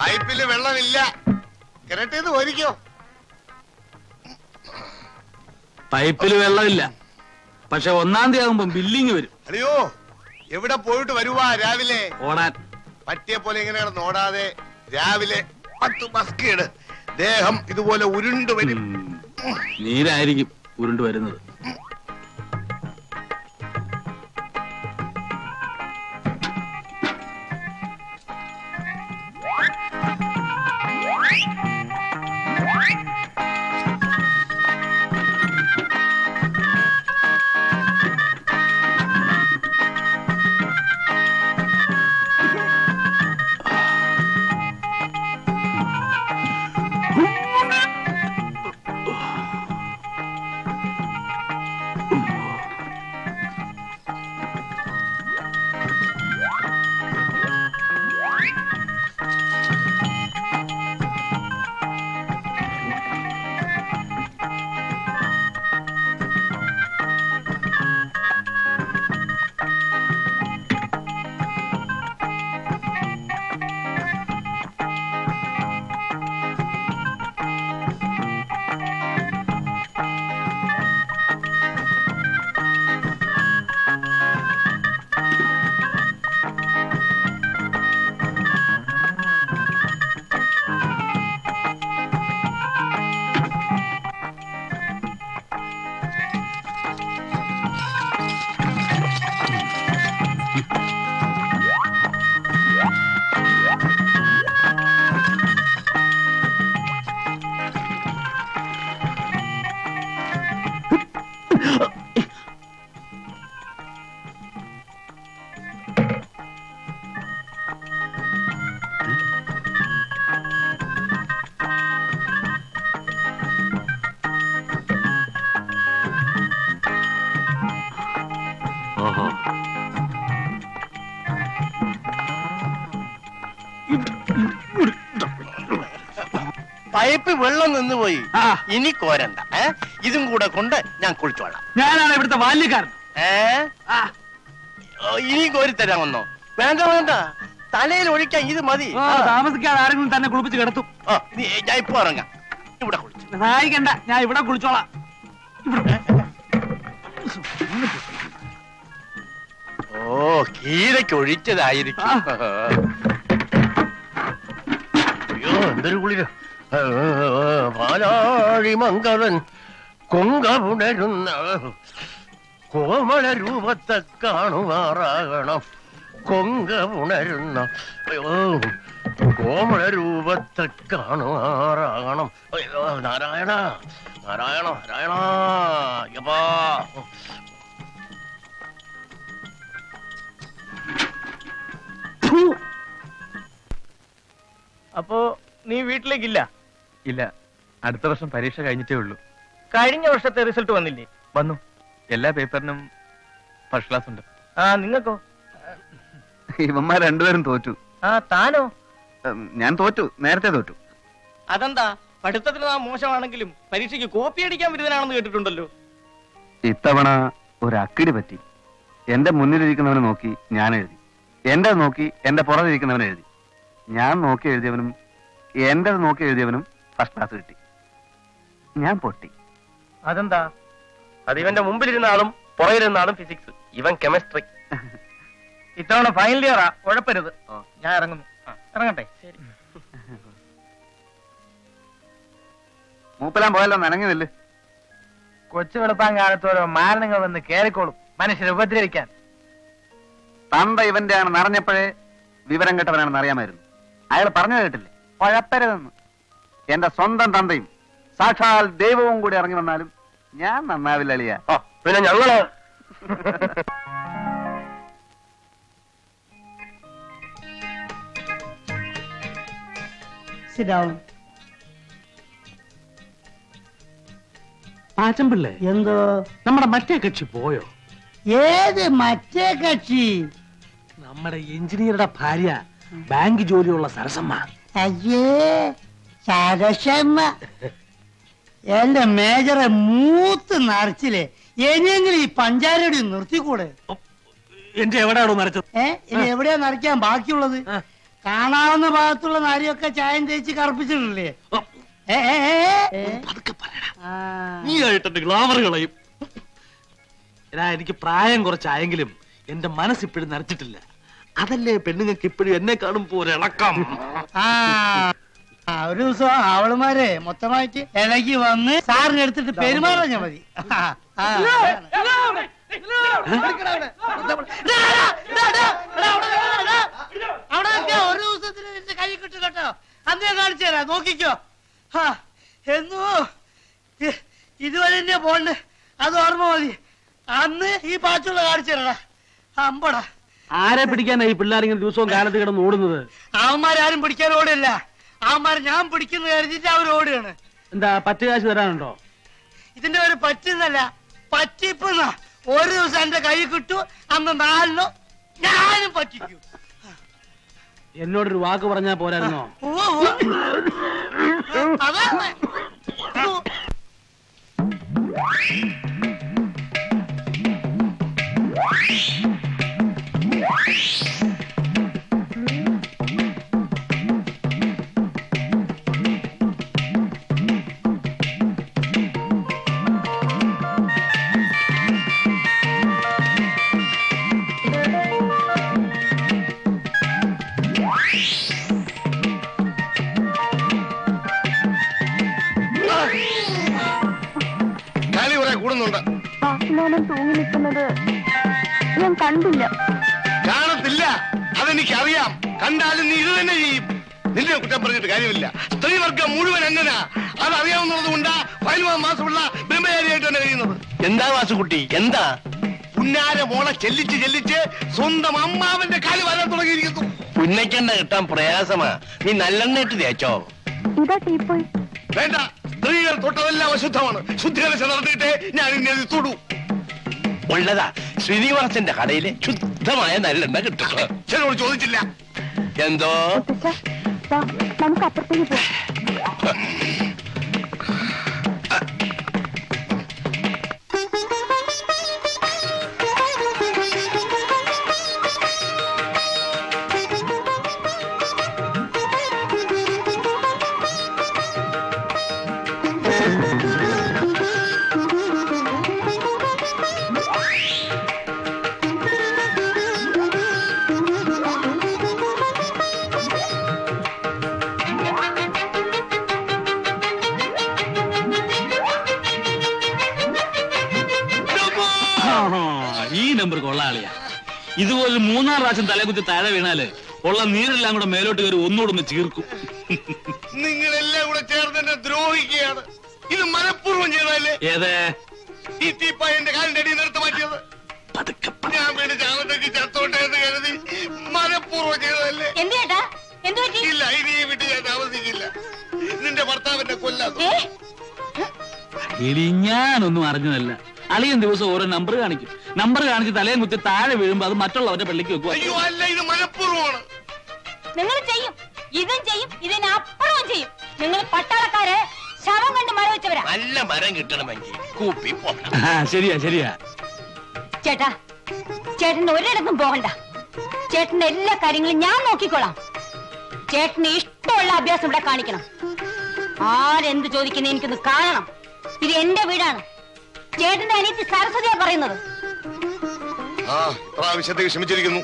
പൈപ്പില് വെള്ളമില്ല, കിണറ്റിന്ന് പോരിക്കോ. പൈപ്പില് വെള്ളമില്ല, പക്ഷെ 1-ാം തീയതി ആകുമ്പോ ബില്ലിങ് വരും. അയ്യോ, എവിടെ പോയിട്ട് വരുവാ രാവിലെ? ഓടാൻ. പറ്റിയ പോലെ ഇങ്ങനെ നോടാതെ രാവിലെ 10 മസ്കേട് ദേഹം ഇതുപോലെ ഉരുണ്ടു വരും. നീരായിരിക്കും ഉരുണ്ടു വരുന്നത്. പൈപ്പ് വെള്ളം നിന്നുപോയി, ഇനി കോരണ്ട. ഇതും കൂടെ കൊണ്ട് ഞാൻ കുളിച്ചോളാം. ഞാനാണ് ഇവിടുത്തെ ബാല്യക്കാരൻ. ഇനി കോരി തരാമെന്നോ? വേണ്ട വേണ്ട, തലയിൽ ഒഴിക്കാൻ ഇത് മതി. താമസിക്കാതെ ആരെങ്കിലും തന്നെ കുളിപ്പിച്ച് കിടത്തും. ഞാൻ ഇപ്പൊ ഇറങ്ങാം. ഇവിടെ കുളിച്ചു സഹായിക്കണ്ട, ഞാൻ ഇവിടെ കുളിച്ചോളാം. ഓ, കീരയ്ക്ക് ഒഴിച്ചതായിരിക്കും. അയ്യോ, എന്തൊരു കുളിര. പാലാഴി മംഗളൻ കൊങ്കപുണരുന്ന കോമള രൂപത്തെ കാണുമാറാകണം. കൊങ്കപുണരുന്ന കോമള രൂപത്തെ കാണുമാറാകണം. അയ്യോ, നാരായണ നാരായണ നാരായണ. യപ്പാ, അപ്പോ നീ വീട്ടിലേക്കില്ല? ഇല്ല, അടുത്ത വർഷം പരീക്ഷ കഴിഞ്ഞിട്ടേ ഉള്ളൂ. കഴിഞ്ഞ വർഷത്തെ റിസൾട്ട് വന്നില്ലേ? വന്നു. എല്ലാ പേപ്പറിനും ഫസ്റ്റ് ക്ലാസ് ഉണ്ട്. നിങ്ങൾക്കോ? ഇവന്മാർ രണ്ടുപേരും തോറ്റു. താനോ? ഞാൻ തോറ്റു, നേരത്തെ തോറ്റു. അതെന്താ? പഠിത്തത്തിന് നാം മോശമാണെങ്കിലും പരീക്ഷയ്ക്ക് കോപ്പി അടിക്കാൻ വിരുദ്ധനാണെന്ന് കേട്ടിട്ടുണ്ടല്ലോ. ഇത്തവണ ഒരു അക്കിടി പറ്റി. എന്റെ മുന്നിലിരിക്കുന്നവനെ നോക്കി ഞാൻ എഴുതി, എന്റെ നോക്കി എന്റെ പുറകിരിക്കുന്നവനെ എഴുതി. ഞാൻ നോക്കി എഴുതിയവനും എന്റെ നോക്കി എഴുതിയവനും ഫസ്റ്റ് ക്ലാസ് കിട്ടി. ഞാൻ പൊട്ടി. അതെന്താ? അത് ഇവന്റെ മുമ്പിലിരുന്ന ആളും പുറകിലിരുന്ന ആളും ഫിസിക്സ്, ഇവൻ കെമിസ്ട്രി. ഇത്തവണ ഫൈനൽ ഇയറാ, ഉഴപ്പരുത്. ഞാൻ ഇറങ്ങുന്നു. ഇറങ്ങട്ടെ? ശരി. മൂപ്പലാൻ പോയല്ലോ, നനങ്ങുന്നില്ല. കൊച്ചു വെളുപ്പാൻ കാലത്തോരോ മാരണങ്ങൾ വന്ന് കേറിക്കോളും മനുഷ്യരെ ഉപദ്രവിക്കാൻ. തന്ത ഇവന്റെ ആണ് നിറഞ്ഞപ്പോഴേ വിവരം കേട്ടവനാണെന്ന് അറിയാമായിരുന്നു. അയാൾ പറഞ്ഞു കേട്ടില്ലേ, കുഴപ്പരുതെന്ന്. എന്റെ സ്വന്തം തന്തയും സാക്ഷാൽ ദൈവവും കൂടി ഇറങ്ങി വന്നാലും ഞാൻ നന്നാവില്ല അളിയ. പിന്നെ ഞങ്ങള് ആച്ചമ്പിള്ളേ, എന്തോ? നമ്മുടെ മറ്റേ കക്ഷി പോയോ? ഏത് മറ്റേ കക്ഷി? നമ്മുടെ എഞ്ചിനീയറുടെ ഭാര്യ, ബാങ്ക് ജോലിയുള്ള സരസമ്മ. അയ്യേ, സരസമ്മ എന്റെ മേജറെ മൂത്ത് നിറച്ചില്ലേ. ഇനിയെങ്കിലും ഈ പഞ്ചാരടി നിർത്തിക്കൂടെ? എന്റെ എവിടെയാണോ നിറച്ചത്? ഇനി എവിടെയാ നിറയ്ക്കാൻ ബാക്കിയുള്ളത്? കാണാവുന്ന ഭാഗത്തുള്ള നാരിയൊക്കെ ചായം തേച്ച് കറുപ്പിച്ചിട്ടില്ലേ? ഏ, ഏ, ഏ, ഏ. ആ. നീ ആയിട്ട് ഗ്ലാമർ കളയും. എടാ, എനിക്ക് പ്രായം കുറച്ചായെങ്കിലും എന്റെ മനസ്സിപ്പോഴും നരച്ചിട്ടില്ല. അതല്ലേ പെണ്ണുങ്ങൾക്ക് ഇപ്പോഴും എന്നെ കാണുമ്പോ ഒരിളക്കം. ആ, ആ, ഒരു ദിവസം അവളുമാരെ മൊത്തമായിട്ട് ഇളകി വന്ന് സാറിന് എടുത്തിട്ട് പെരുമാറാഞ്ഞ മതി. ആ, ആ, അതാണ്. അവിടെ നിൽക്ക, ഒരു ദിവസത്തിന് നിന്റെ കൈ കിട്ടും കേട്ടോ. അന്ന് ഞാൻ കാണിച്ചു തരാം, നോക്കിക്കോ. ആ, എന്നോ ഇതുവരെ തന്നെ പോണ്ട്, അത് ഓർമ്മ മതി. അന്ന് ഈ പാച്ചുള്ള കാണിച്ചു തരടാ. അമ്പടാ, ആരെ പിടിക്കാനാ ഈ പിള്ളേരിങ്ങനെ ദിവസവും കാലത്ത് കിടന്ന് ഓടുന്നത്? അവന്മാരാരും പിടിക്കാൻ ഓടില്ല. അവന്മാർ ഞാൻ പിടിക്കുന്ന കരുതിട്ട് അവർ ഓടുകയാണ്. എന്താ പറ്റുകാശ് തരാനുണ്ടോ? ഇതിന്റെ ഒരു പറ്റുന്നല്ല, പറ്റിപ്പെന്ന. ഒരു ദിവസം എന്റെ കൈ കിട്ടു, അന്ന് 4 ഞാനും പറ്റിക്കും. എന്നോടൊരു വാക്ക് പറഞ്ഞാ പോരായിരുന്നോ? ഉവ്വ് ഉവ്വ്. അതെ. കളി കുറെ കൂടുന്നുണ്ട്. വാസുദേവൻ തൂങ്ങി നിൽക്കുന്നത് ഞാൻ കണ്ടില്ല. കാണത്തില്ല, അതെനിക്കറിയാം. കണ്ടാലും നീ ഇത് തന്നെ ചെയ്യും. നിന്നെ കുറ്റം പറഞ്ഞിട്ട് കാര്യമില്ല. സ്ത്രീവർഗം മുഴുവൻ അങ്ങനെ അതറിയാവുന്നത് കൊണ്ടാ 15 മാസമുള്ള ബ്രഹ്മചാരിയായിട്ട് തന്നെ കഴിയുന്നത്. എന്താ വാസുകുട്ടി, എന്താ? പുന്നാര മോളെ ചെല്ലിച്ച് ചെല്ലിച്ച് സ്വന്തം അമ്മാവന്റെ കാല് വരാൻ തുടങ്ങിയിരിക്കുന്നു. പുന്നയ്ക്കെണ്ണ കിട്ടാൻ പ്രയാസമാ. നീ നല്ലെണ്ണയിട്ട് തേച്ചോ? ഇതാ ടീപ്പോയി. വേണ്ട, സ്ത്രീകൾ തൊട്ടതെല്ലാം അശുദ്ധമാണ്. ശുദ്ധികലശം നടത്തിയിട്ടേ ഞാൻ ഇന്നെ തൊടൂ. ഉള്ളതാ, ശ്രീനിവാസന്റെ കടയിലെ ശുദ്ധമായ നല്ലെണ്ണ കിട്ടും. ചിലരോട് ചോദിച്ചില്ല. എന്തോ? മുത്തച്ഛാ, വാ, നമുക്ക് അപ്പുറത്തേക്ക് പോവാം. ഈ നമ്പർ കൊള്ളാളിയാ. ഇതുപോലെ 3-4 പ്രാവശ്യം തലകുത്തി താഴെ വീണാല് ഉള്ള നീരെല്ലാം കൂടെ മേലോട്ട് കയറി ഒന്നുകൂടെ ഒന്ന് ചീർക്കും. നിങ്ങളെല്ലാം കൂടെ ചേർന്ന് എന്നെ ദ്രോഹിക്കുകയാണ്. ഇത് മനഃപൂർവ്വം ചെയ്തതല്ലേ? ഏതേ ഈ തീപ്പായ എന്റെ കാലിന്റെ അടിയിൽ നിർത്തി മാറ്റിയത് ഞാൻ വീട് ചാവത്തേക്ക് ചത്തോട്ടെ എന്ന് കരുതി മനഃപൂർവ്വം ചെയ്തതല്ലേ? ഇല്ല, ഇനി ഈ വീട്ടിൽ ഞാൻ താമസിക്കില്ല. നിന്റെ ഭർത്താവിന്റെ കൊല്ലാത്ത എടി, ഞാനൊന്നും അറിഞ്ഞതല്ല. അളിയൻ ദിവസം ഓരോ നമ്പർ കാണിക്കും. നമ്പർ കാണിച്ച് തലയും കുത്തി താഴെ വീഴുമ്പോ അത് മറ്റുള്ളവരുടെ പള്ളിക്ക് വെക്കുക. അയ്യോ അല്ല, ഇത് മനഃപൂർവ്വമാണ്. നിങ്ങൾ ചെയ്യും, ഇതും ചെയ്യും, ഇതിനപ്പുറവും ചെയ്യും. നിങ്ങൾ പട്ടാളക്കാര് ശവം കണ്ട് മഴ വെച്ചവരാ. നല്ല മരം കിട്ടണമെങ്കിൽ കൂപ്പി പോകണം. ശരിയാ ശരിയാ. ചേട്ടാ, ചേട്ടന് ഒരിടത്തും പോകണ്ട. ചേട്ടന്റെ എല്ലാ കാര്യങ്ങളും ഞാൻ നോക്കിക്കോളാം. ചേട്ടന് ഇഷ്ടമുള്ള അഭ്യാസം ഇവിടെ കാണിക്കണം. ആരെന്ത് ചോദിക്കുന്ന എനിക്കൊന്ന് കാണണം. ഇത് എന്റെ വീടാണ്. ചേട്ടന്റെ അനിയത്തി സരസ്വതിയാ പറയുന്നത്. പ്രാവശ്യത്തേക്ക് ക്ഷമിച്ചിരിക്കുന്നു.